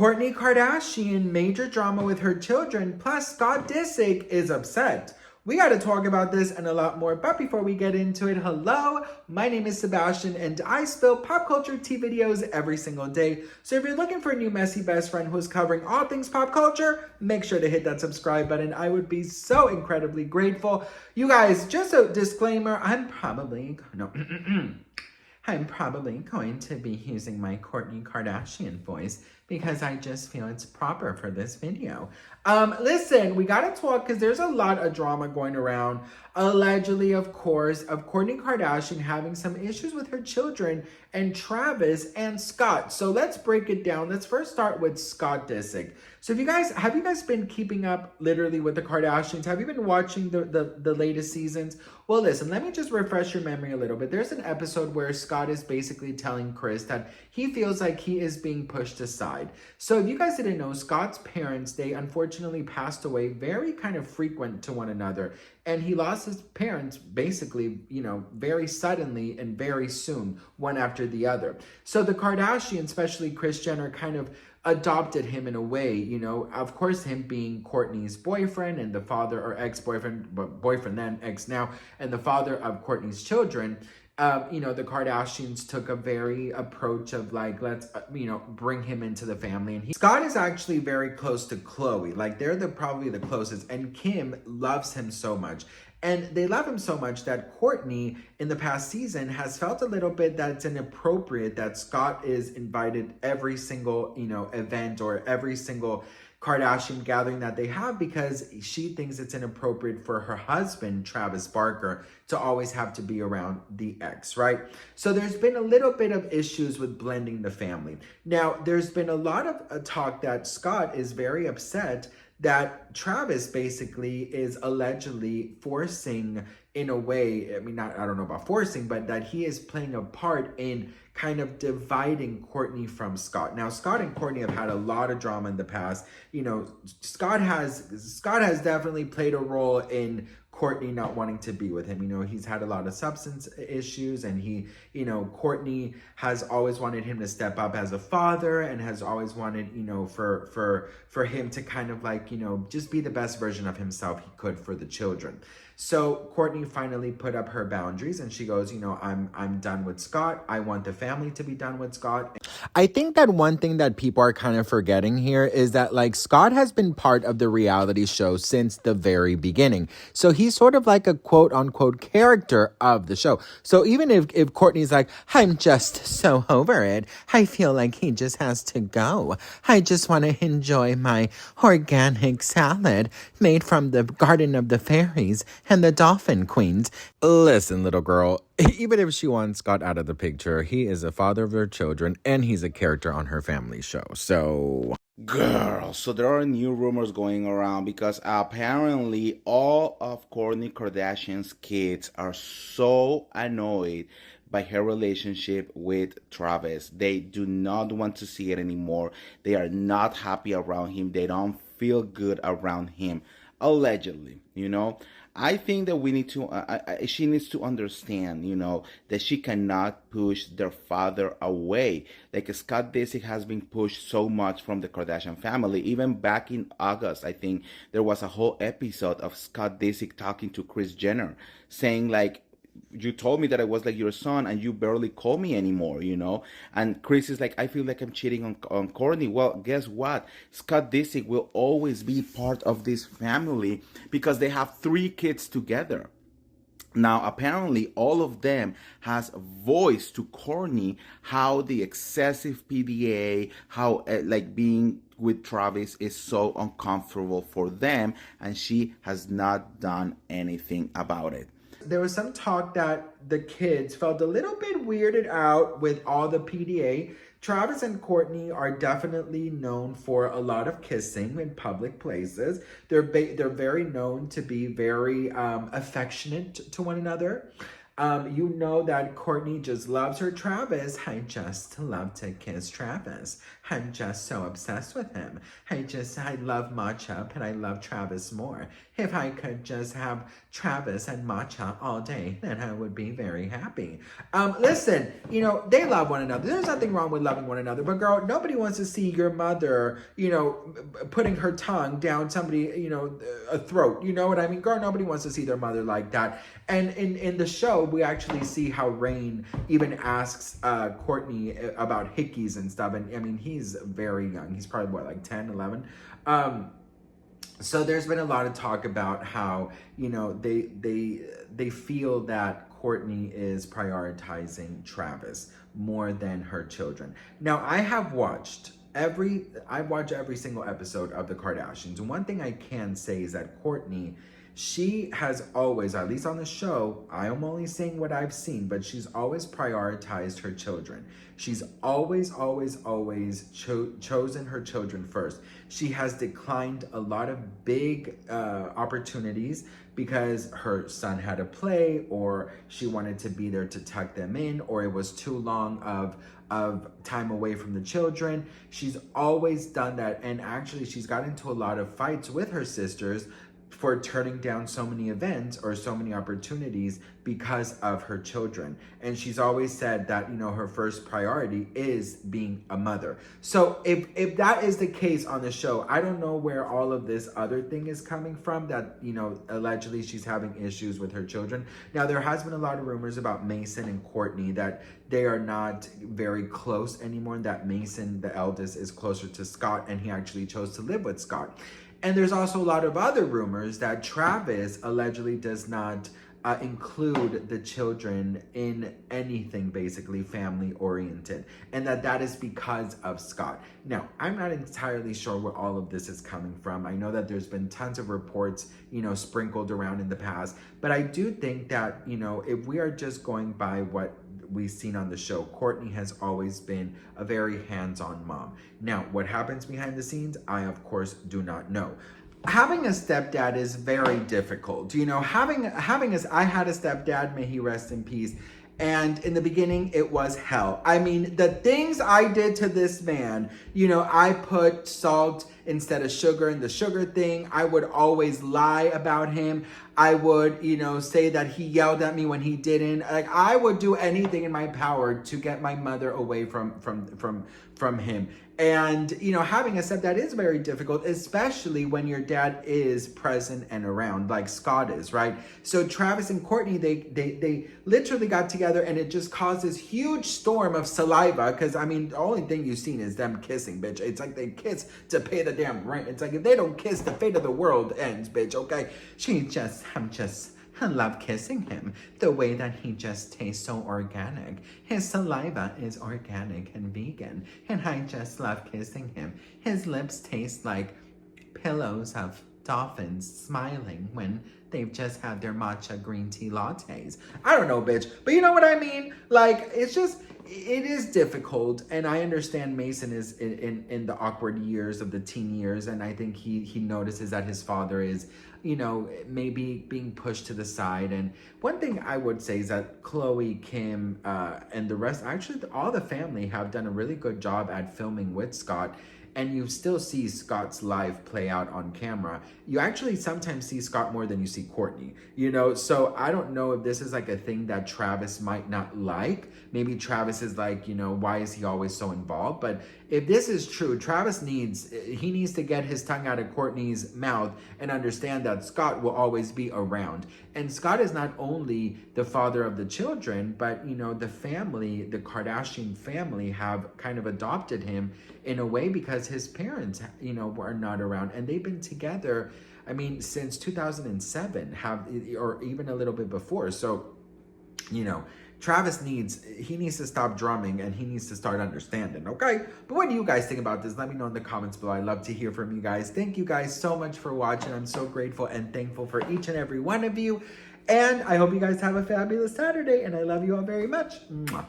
Kourtney Kardashian, major drama with her children, plus Scott Disick is upset. We got to talk about this and a lot more, but before we get into it, hello, my name is Sebastian and I spill pop culture tea videos every single day. So if you're looking for a new messy best friend who's covering all things pop culture, make sure to hit that subscribe button. I would be so incredibly grateful. You guys, just a disclaimer, I'm probably going to be using my Kourtney Kardashian voice because I just feel it's proper for this video. Listen, we gotta talk because there's a lot of drama going around. Allegedly, of course, of Kourtney Kardashian having some issues with her children and Travis and Scott. So let's break it down. Let's first start with Scott Disick. So have you guys been keeping up literally with the Kardashians? Have you been watching the latest seasons? Well, listen, let me just refresh your memory a little bit. There's an episode where Scott is basically telling Kris that he feels like he is being pushed aside. So if you guys didn't know, Scott's parents, they unfortunately passed away very kind of frequent to one another. And he lost his parents basically, very suddenly and very soon, one after the other. So the Kardashians, especially Kris Jenner, kind of adopted him in a way, of course, him being Kourtney's boyfriend and the father or ex-boyfriend, but boyfriend then, ex now, and the father of Kourtney's children. The Kardashians took a very approach of like, let's, bring him into the family. And Scott is actually very close to Khloe. Like they're probably the closest. And Kim loves him so much. And they love him so much that Kourtney in the past season has felt a little bit that it's inappropriate that Scott is invited every single, event or every single Kardashian gathering that they have because she thinks it's inappropriate for her husband, Travis Barker, to always have to be around the ex, right? So there's been a little bit of issues with blending the family. Now, there's been a lot of talk that Scott is very upset that Travis basically is allegedly forcing, in a way, I don't know about forcing, but that he is playing a part in kind of dividing Kourtney from Scott. Now, Scott and Kourtney have had a lot of drama in the past. Scott has definitely played a role in Kourtney not wanting to be with him. He's had a lot of substance issues and Kourtney has always wanted him to step up as a father and has always wanted, for him to kind of like, just be the best version of himself he could for the children. So Kourtney finally put up her boundaries and she goes, I'm done with Scott. I want the family to be done with Scott. I think that one thing that people are kind of forgetting here is that like Scott has been part of the reality show since the very beginning. So he's sort of like a quote unquote character of the show. So even if Kourtney's like, I'm just so over it. I feel like he just has to go. I just want to enjoy my organic salad made from the Garden of the Fairies and the Dolphin Queens. Listen, little girl, even if she wants Scott out of the picture, he is a father of her children and he's a character on her family show. So, girl, so there are new rumors going around because apparently all of Kourtney Kardashian's kids are so annoyed by her relationship with Travis. They do not want to see it anymore. They are not happy around him. They don't feel good around him. Allegedly, I think that we need to, she needs to understand, that she cannot push their father away. Like Scott Disick has been pushed so much from the Kardashian family. Even back in August, I think there was a whole episode of Scott Disick talking to Kris Jenner, saying like, you told me that I was like your son and you barely call me anymore, And Kris is like, I feel like I'm cheating on Kourtney. Well, guess what? Scott Disick will always be part of this family because they have 3 kids together. Now, apparently, all of them has voiced to Kourtney how the excessive PDA, how being with Travis is so uncomfortable for them, and she has not done anything about it. There was some talk that the kids felt a little bit weirded out with all the PDA. Travis and Kourtney are definitely known for a lot of kissing in public places. They're very known to be very affectionate to one another. That Kourtney just loves her Travis. I just love to kiss Travis. I'm just so obsessed with him. I love matcha, but I love Travis more. If I could just have Travis and matcha all day, then I would be very happy. Listen, you know, they love one another. There's nothing wrong with loving one another, but girl, nobody wants to see your mother, you know, putting her tongue down somebody, you know, a throat. You know what I mean? Girl, nobody wants to see their mother like that. And in the show, we actually see how Rain even asks Kourtney about hickeys and stuff. And I mean, he's very young. He's probably, what, like 10, 11? So there's been a lot of talk about how, you know, they feel that Kourtney is prioritizing Travis more than her children. Now, I've watched every single episode of the Kardashians. And one thing I can say is that Kourtney, she has always, at least on the show, I am only saying what I've seen, but she's always prioritized her children. She's always chosen her children first. She has declined a lot of big opportunities because her son had a play, or she wanted to be there to tuck them in, or it was too long of time away from the children. She's always done that, and actually she's got into a lot of fights with her sisters for turning down so many events or so many opportunities because of her children. And she's always said that, you know, her first priority is being a mother. So if that is the case on the show, I don't know where all of this other thing is coming from, that, you know, allegedly she's having issues with her children. Now, there has been a lot of rumors about Mason and Kourtney, that they are not very close anymore, and that Mason, the eldest, is closer to Scott, and he actually chose to live with Scott. And there's also a lot of other rumors that Travis allegedly does not include the children in anything basically family oriented, and that is because of Scott. Now, I'm not entirely sure where all of this is coming from. I know that there's been tons of reports, you know, sprinkled around in the past, but I do think that, you know, if we are just going by what we've seen on the show, Kourtney has always been a very hands-on mom. Now, what happens behind the scenes, I of course do not know. Having a stepdad is very difficult. You know, I had a stepdad, may he rest in peace. And in the beginning, it was hell. I mean, the things I did to this man, you know, I put salt instead of sugar in the sugar thing. I would always lie about him. I would, you know, say that he yelled at me when he didn't. Like, I would do anything in my power to get my mother away from him. And, you know, having a stepdad is very difficult, especially when your dad is present and around, like Scott is, right? So Travis and Kourtney, they literally got together, and it just caused this huge storm of saliva. Because, I mean, the only thing you've seen is them kissing, bitch. It's like they kiss to pay the damn rent. It's like, if they don't kiss, the fate of the world ends, bitch, okay? I love kissing him. The way that he just tastes so organic. His saliva is organic and vegan, and I just love kissing him. His lips taste like pillows of dolphins smiling when they've just had their matcha green tea lattes. I don't know, bitch, but you know what I mean? Like, it is difficult, and I understand Mason is in the awkward years of the teen years, and I think he notices that his father is, you know, maybe being pushed to the side. And one thing I would say is that Khloe, Kim, and the rest, actually all the family, have done a really good job at filming with Scott. And you still see Scott's life play out on camera. You actually sometimes see Scott more than you see Kourtney, you know? So I don't know if this is like a thing that Travis might not like. Maybe Travis is like, you know, why is he always so involved? But if this is true, Travis needs to get his tongue out of Kourtney's mouth and understand that Scott will always be around. And Scott is not only the father of the children, but, you know, the family, the Kardashian family, have kind of adopted him in a way because his parents, you know, were not around, and they've been together, I mean, since 2007, or even a little bit before. So, you know, Travis needs to stop drumming, and he needs to start understanding, okay? But what do you guys think about this? Let me know in the comments below. I love to hear from you guys. Thank you guys so much for watching. I'm so grateful and thankful for each and every one of you. And I hope you guys have a fabulous Saturday, and I love you all very much. Mwah.